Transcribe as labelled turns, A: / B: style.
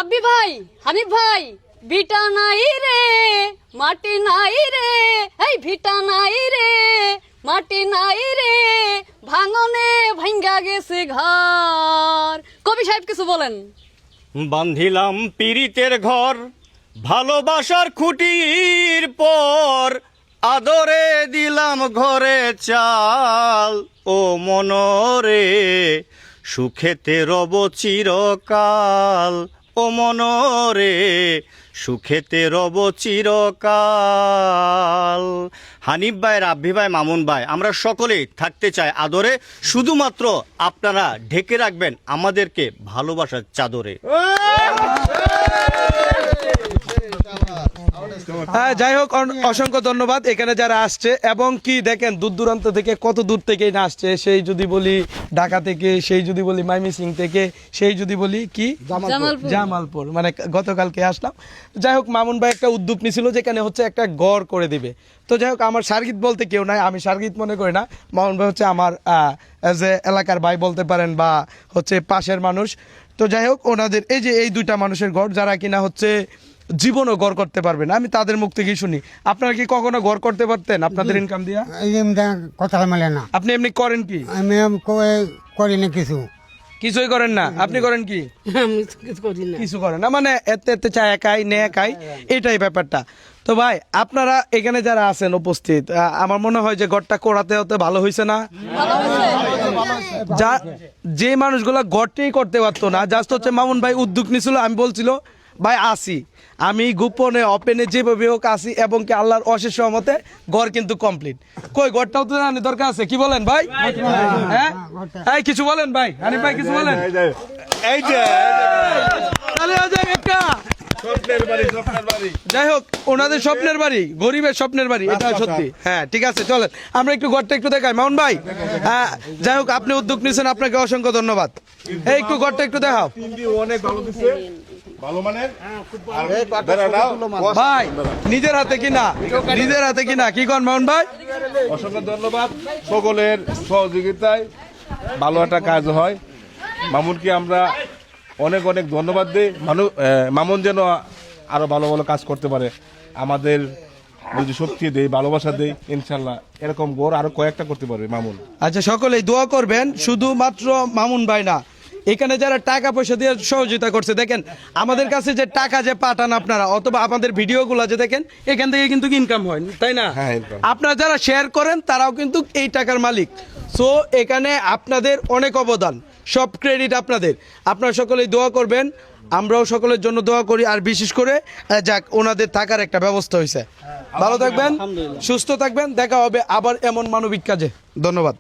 A: রাব্বি ভাই, হানিফ ভাই, ভিটা নাই রে মাটি নাই রে, এই ভিটা নাই রে মাটি নাই রে, ভাঙনে ভাঙ্গা গেছে ঘর। কবি সাহেব কিছু বলেন।
B: বান্ধিলাম পীড়িতের ঘর, ভালোবাসার খুঁটির পর, আদরে দিলাম ঘরে চাল, ও মনরে সুখেতে রব চিরকাল, ও মনরে সুখেতে রব চিরকাল। হানিফ ভাই, রাব্বি ভাই, মামুন ভাই, আমরা সকলেই থাকতে চাই আদরে, শুধুমাত্র আপনারা ঢেকে রাখবেন আমাদেরকে ভালোবাসার চাদরে।
C: হ্যাঁ, যাই হোক, অসংখ্য ধন্যবাদ এখানে যারা আসছে, এবং কি দেখেন দূর দূরান্ত থেকে কত দূর থেকেই না আসছে। সেই যদি বলি ঢাকা থেকে, সেই যদি বলি ময়মনসিংহ থেকে, সেই যদি বলি কি জামালপুর, মানে গতকালকে আসলাম। যাই হোক, মামুন ভাই একটা উদ্যোগ নিছিল যেখানে হচ্ছে একটা গড় করে দিবে। তো যাই হোক, আমার সার্গিত বলতে কেউ নাই, আমি সার্গিত মনে করি না। মামুন ভাই হচ্ছে আমার যে এলাকার ভাই বলতে পারেন, বা হচ্ছে পাশের মানুষ। তো যাই হোক, ওনাদের এই যে এই দুইটা মানুষের ঘর, যারা কিনা হচ্ছে জীবনও গড় করতে পারবে না, আমি তাদের মুখ থেকেই শুনি। আপনারা কি কখনো গড় করতে পারতেন আপনাদের ইনকাম দিয়া?
D: কথা মেলে না।
C: আপনি এমনি করেন কি?
D: আমি করি না কিছু।
C: কিছুই করেন না? আপনি করেন কি? কিছু করেন না, মানে এতে এতে চা একাই নে একাই, এটাই ব্যাপারটা। তো ভাই, আপনারা এখানে যারা আছেন উপস্থিত, আমার মনে হয় যে গড়টা করাতে হতে ভালো হয়েছে না? যা যে মানুষগুলা গড়টাই করতে পারতো না, জাস্ট হচ্ছে মামুন ভাই উদ্যোগ নিছিল, আমি বলছিল ভাই আসি, আমি গোপনে ওপেনে যেভাবে হোক আসি, এবং কি আল্লাহর অশেষ রহমতে ঘর কিন্তু কমপ্লিট। কই ঘরটাও তো জানি দরকার আছে, কি বলেন ভাই? হ্যাঁ, এই কিছু বলেন ভাই, হানিফ ভাই কিছু বলেন।
B: এই যে
C: একটা যাই হোক, ওনাদের স্বপ্নের বাড়ি, গরিবের স্বপ্নের বাড়ি, এটা সত্যি। হ্যাঁ, ঠিক আছে, চলেন আমরা একটু ঘরটা একটু দেখাই। মামুন ভাই, হ্যাঁ, যাই হোক, আপনি উদ্যোগ নিয়েছেন, আপনাকে অসংখ্য ধন্যবাদ। এই একটু ঘরটা একটু দেখাও ভাই, নিজের হাতে কিনা, নিজের হাতে কিনা, কি কন মামুন ভাই?
E: অসংখ্য ধন্যবাদ সকলের সহযোগিতায় ভালো একটা কাজ হয়। মামুনকে আমরা অনেক অনেক ধন্যবাদ দিই। মামুন যেন আরো ভালো ভালো কাজ করতে পারে, আমাদের যদি শক্তি দেই, ভালোবাসা দেই, ইনশাল্লাহ এরকম গোর আরো কয়েকটা করতে পারবে মামুন।
C: আচ্ছা, সকলেই দোয়া করবেন, শুধুমাত্র মামুন ভাই না, এখানে যারা টাকা পয়সা দিয়ে সহযোগিতা করছে, দেখেন আমাদের কাছে যে টাকা যে পাঠান আপনারা, অথবা আমাদের ভিডিওগুলো যে দেখেন, এখান থেকে কিন্তু ইনকাম হয়, তাই না? আপনারা যারা শেয়ার করেন তারাও কিন্তু এই টাকার মালিক। সো এখানে আপনাদের অনেক অবদান, সব ক্রেডিট আপনাদের। আপনারা সকলেই দোয়া করবেন, আমরাও সকলের জন্য দোয়া করি। আর বিশেষ করে যাক, ওনাদের থাকার একটা ব্যবস্থা হয়েছে। ভালো থাকবেন, সুস্থ থাকবেন, দেখা হবে আবার এমন মানবিক কাজে। ধন্যবাদ।